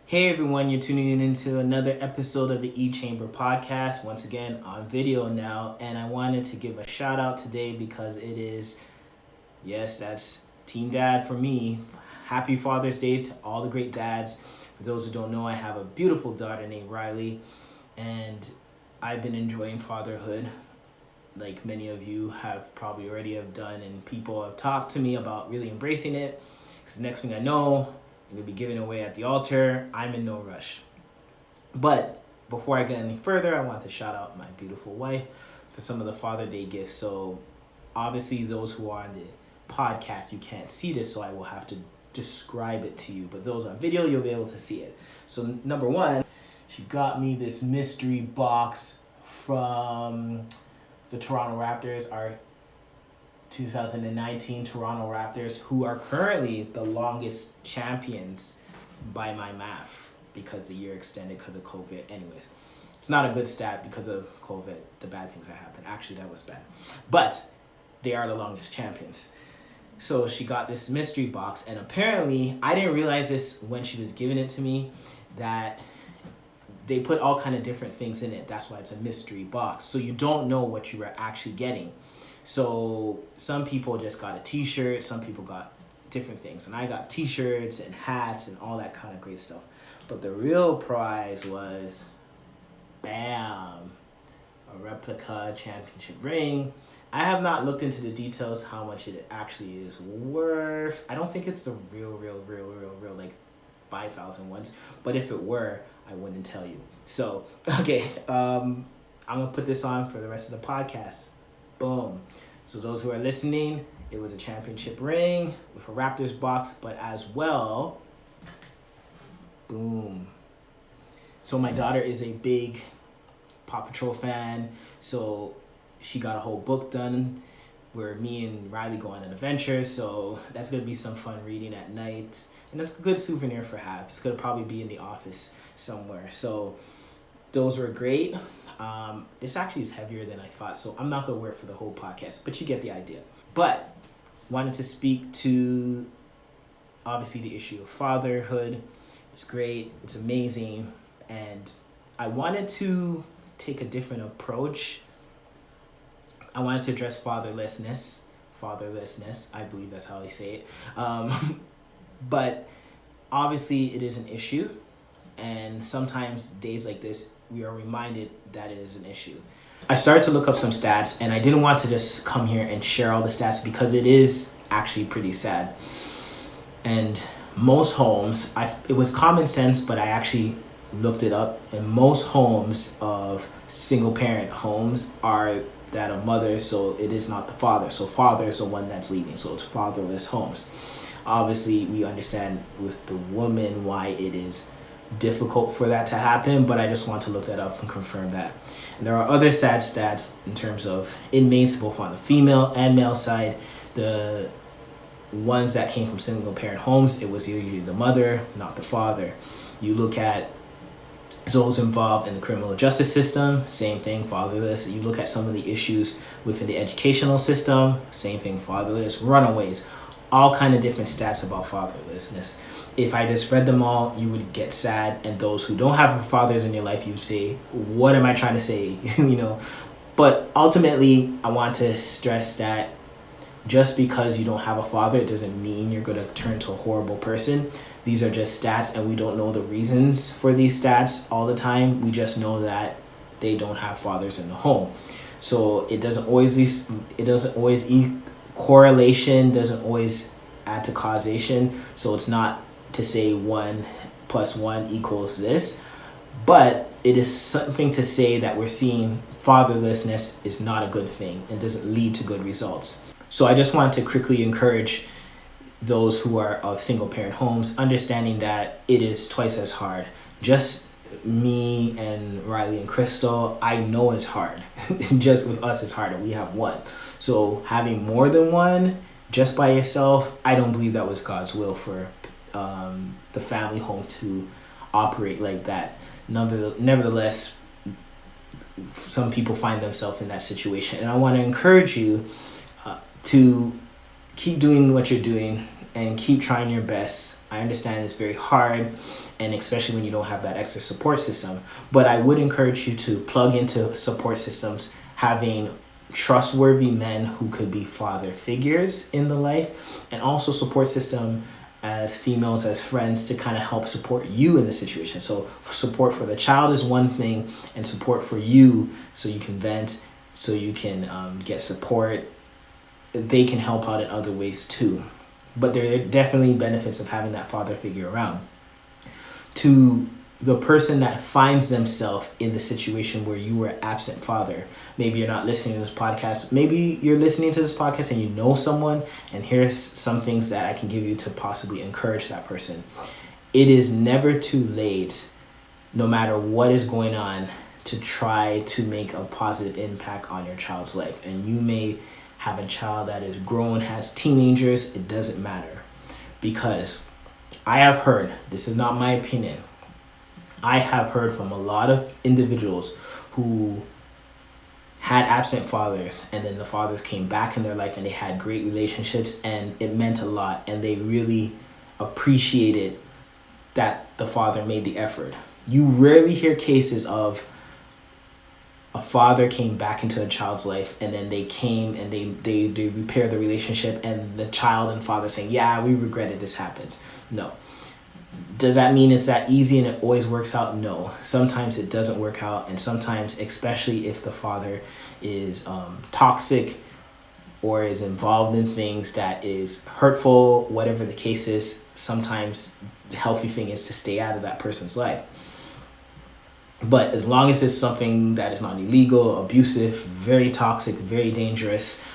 Hey everyone, you're tuning in into another episode of the E-Chamber podcast, once again on video now, and I wanted to give a shout out today because it is, yes, that's Team Dad for me. Happy Father's Day to all the great dads. For those who don't know, I have a beautiful daughter named Riley, and I've been enjoying fatherhood like many of you have probably already have done, and people have talked to me about really embracing it because next thing I know, I'm going to be giving away at the altar. I'm in no rush. But before I get any further, I want to shout out my beautiful wife for some of the Father Day gifts. So obviously those who are on the podcast, you can't see this, so I will have to describe it to you. But those on video, you'll be able to see it. So number one, she got me this mystery box from the Toronto Raptors, our 2019 Toronto Raptors, who are currently the longest champions by my math because the year extended because of COVID. Anyways, it's not a good stat because of COVID, the bad things that happened. Actually, that was bad. But they are the longest champions. So she got this mystery box, and apparently, I didn't realize this when she was giving it to me, that they put all kind of different things in it. That's why it's a mystery box. So you don't know what you are actually getting. So some people just got a t-shirt, some people got different things. And I got t-shirts and hats and all that kind of great stuff. But the real prize was, bam, a replica championship ring. I have not looked into the details how much it actually is worth. I don't think it's the real, like 5,000 ones. But if it were, I wouldn't tell you. So, okay, I'm going to put this on for the rest of the podcast. Boom. So those who are listening, it was a championship ring with a Raptors box, but as well, boom. So my daughter is a big Paw Patrol fan, so she got a whole book done where me and Riley go on an adventure, so that's going to be some fun reading at night, and that's a good souvenir for have. It's going to probably be in the office somewhere, so those were great. This actually is heavier than I thought, so I'm not going to wear it for the whole podcast, but you get the idea. But wanted to speak to, obviously, the issue of fatherhood. It's great. It's amazing. And I wanted to take a different approach. I wanted to address fatherlessness. I believe that's how they say it. But obviously, it is an issue. And sometimes days like this, we are reminded that it is an issue. I started to look up some stats, and I didn't want to just come here and share all the stats because it is actually pretty sad. And most homes, it was common sense, but I actually looked it up, and most homes of single parent homes are that of mothers, so it is not the father. So father is the one that's leaving, so it's fatherless homes. Obviously, we understand with the woman why it is difficult for that to happen, but I just want to look that up and confirm that. And there are other sad stats in terms of inmates, both on the female and male side. The ones that came from single parent homes, it was usually the mother, not the father. You look at those involved in the criminal justice system, same thing, fatherless. You look at some of the issues within the educational system, same thing, fatherless. Runaways, all kind of different stats about fatherlessness. If I just read them all, you would get sad, and those who don't have fathers in your life, you say, what am I trying to say? But ultimately, I want to stress that just because you don't have a father, it doesn't mean you're going to turn to a horrible person. These are just stats, and we don't know the reasons for these stats all the time. We just know that they don't have fathers in the home. So it doesn't always correlation doesn't always add to causation. So it's not to say 1 + 1 = this, but it is something to say that we're seeing fatherlessness is not a good thing and doesn't lead to good results. So I just want to quickly encourage those who are of single parent homes, understanding that it is twice as hard. Just me and Riley and Crystal, I know it's hard. Just with us, it's harder. We have one. So having more than one just by yourself, I don't believe that was God's will for the family home to operate like that. Nevertheless, some people find themselves in that situation. And I want to encourage you to keep doing what you're doing and keep trying your best. I understand it's very hard, and especially when you don't have that extra support system. But I would encourage you to plug into support systems, having trustworthy men who could be father figures in the life, and also support system as females, as friends, to kind of help support you in the situation. So support for the child is one thing, and support for you so you can vent, so you can get support. They can help out in other ways too. But there are definitely benefits of having that father figure around. To the person that finds themselves in the situation where you were absent father, maybe you're not listening to this podcast, maybe you're listening to this podcast and you know someone, and here's some things that I can give you to possibly encourage that person. It is never too late, no matter what is going on, to try to make a positive impact on your child's life. And you may have a child that is grown, has teenagers, it doesn't matter. Because I have heard, this is not my opinion, I have heard from a lot of individuals who had absent fathers, and then the fathers came back in their life and they had great relationships, and it meant a lot, and they really appreciated that the father made the effort. You rarely hear cases of a father came back into a child's life and then they came and they repaired the relationship, and the child and father saying, yeah, we regretted this happens. No. Does that mean it's that easy and it always works out? No. Sometimes it doesn't work out, and sometimes, especially if the father is toxic or is involved in things that is hurtful, whatever the case is, sometimes the healthy thing is to stay out of that person's life. But as long as it's something that is not illegal, abusive, very toxic, very dangerous,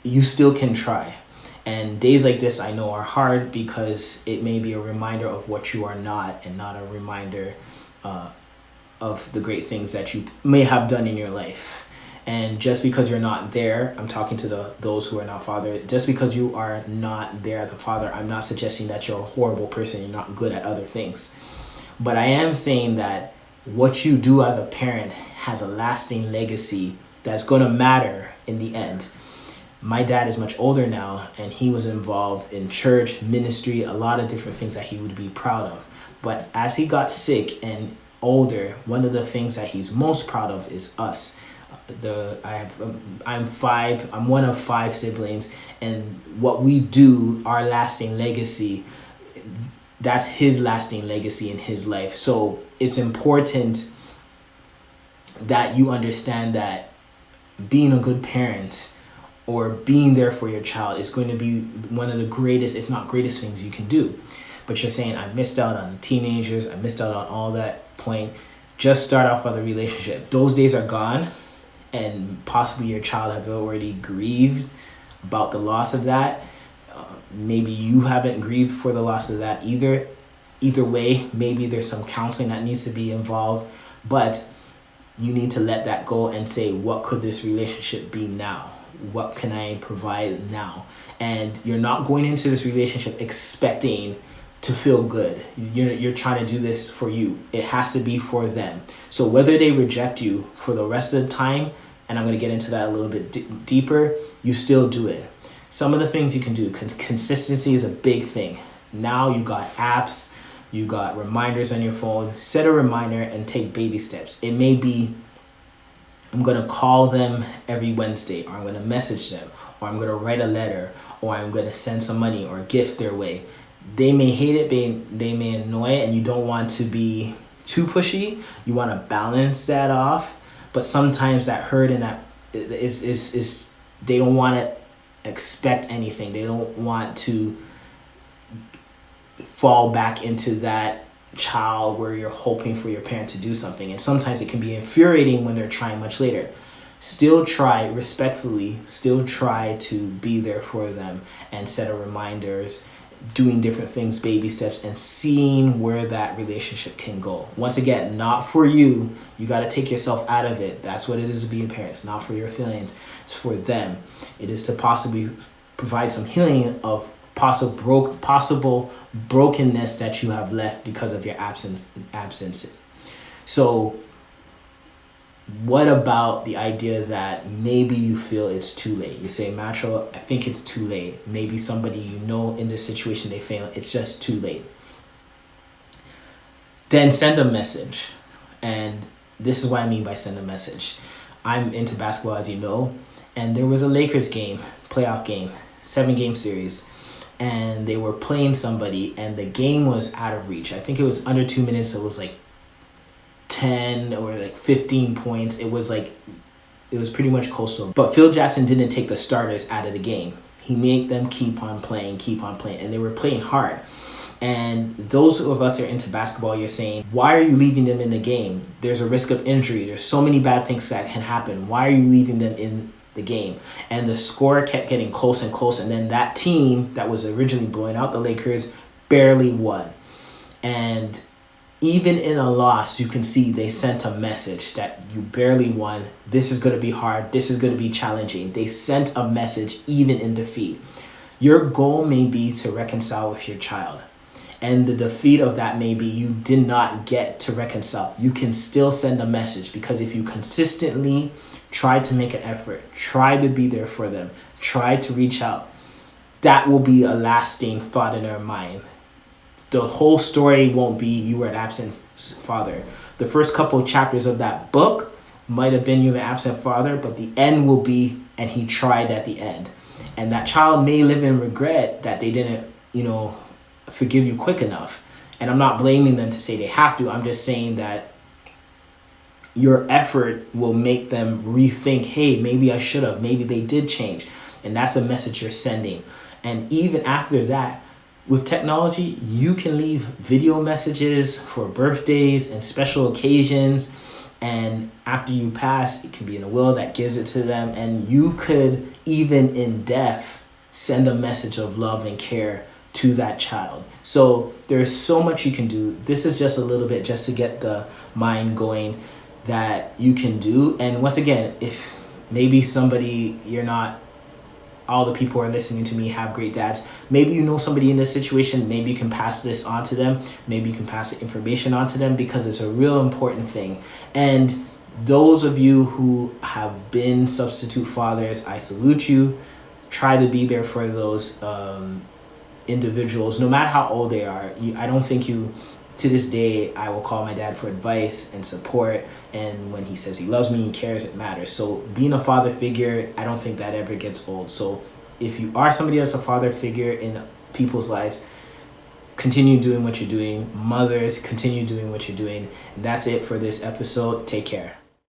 you still can try. And days like this I know are hard because it may be a reminder of what you are not, and not a reminder of the great things that you may have done in your life. And just because you're not there, I'm talking to those who are not father, just because you are not there as a father, I'm not suggesting that you're a horrible person, you're not good at other things. But I am saying that what you do as a parent has a lasting legacy that's going to matter in the end. My dad is much older now, and he was involved in church, ministry, a lot of different things that he would be proud of. But as he got sick and older, one of the things that he's most proud of is us. I'm one of 5 siblings, and what we do, our lasting legacy, that's his lasting legacy in his life. So it's important that you understand that being a good parent or being there for your child is going to be one of the greatest, if not greatest, things you can do. But you're saying, I missed out on teenagers, I missed out on all that point. Just start off with a relationship. Those days are gone, and possibly your child has already grieved about the loss of that. Maybe you haven't grieved for the loss of that either. Either way, maybe there's some counseling that needs to be involved, but you need to let that go and say, what could this relationship be now? What can I provide now? And you're not going into this relationship expecting to feel good. You're trying to do this for you. It has to be for them. So whether they reject you for the rest of the time, and I'm going to get into that a little bit deeper, you still do it. Some of the things you can do, consistency is a big thing. Now you got apps, you got reminders on your phone. Set a reminder and take baby steps. It may be, I'm going to call them every Wednesday, or I'm going to message them, or I'm going to write a letter, or I'm going to send some money or a gift their way. They may hate it, they may annoy it, and you don't want to be too pushy. You want to balance that off. But sometimes that hurt and that is they don't want to expect anything. They don't want to fall back into that child where you're hoping for your parent to do something. And sometimes it can be infuriating when they're trying much later. Still try respectfully, still try to be there for them and set a reminders, doing different things, baby steps, and seeing where that relationship can go. Once again, not for you. You got to take yourself out of it. That's what it is to be a parent. It's not for your feelings. It's for them. It is to possibly provide some healing of possible brokenness that you have left because of your absence. So what about the idea that maybe you feel it's too late? You say, Matt-Trill, I think it's too late. Maybe somebody you know in this situation, they fail. It's just too late. then send a message. And this is what I mean by send a message. I'm into basketball, as you know, and there was a Lakers game, playoff game, 7-game series, and they were playing somebody, and the game was out of reach. I think it was under 2 minutes. It was like 10 or like 15 points. It was pretty much coastal. But Phil Jackson didn't take the starters out of the game. He made them keep on playing, and they were playing hard. And those of us who are into basketball, you're saying, why are you leaving them in the game? There's a risk of injury. There's so many bad things that can happen. Why are you leaving them in the game? And the score kept getting close and close. And then that team that was originally blowing out the Lakers barely won. And even in a loss, you can see they sent a message that you barely won. This is going to be hard. This is going to be challenging. They sent a message even in defeat. Your goal may be to reconcile with your child. And the defeat of that may be you did not get to reconcile. You can still send a message, because if you consistently try to make an effort, try to be there for them, try to reach out, that will be a lasting thought in their mind. The whole story won't be you were an absent father. The first couple of chapters of that book might have been you were an absent father, but the end will be, and he tried at the end. And that child may live in regret that they didn't, forgive you quick enough. And I'm not blaming them to say they have to. I'm just saying that your effort will make them rethink, hey, maybe I should have. Maybe they did change. And that's a message you're sending. And even after that, with technology, you can leave video messages for birthdays and special occasions. And after you pass, it can be in a will that gives it to them. And you could, even in death, send a message of love and care to that child. So there's so much you can do. This is just a little bit just to get the mind going that you can do. And once again, if maybe somebody, you're not, all the people who are listening to me have great dads. Maybe you know somebody in this situation. Maybe you can pass this on to them. Maybe you can pass the information on to them, because it's a real important thing. And those of you who have been substitute fathers, I salute you. Try to be there for those individuals, no matter how old they are. I don't think to this day, I will call my dad for advice and support. And when he says he loves me, he cares, it matters. So being a father figure, I don't think that ever gets old. So if you are somebody that's a father figure in people's lives, continue doing what you're doing. Mothers, continue doing what you're doing. And that's it for this episode. Take care.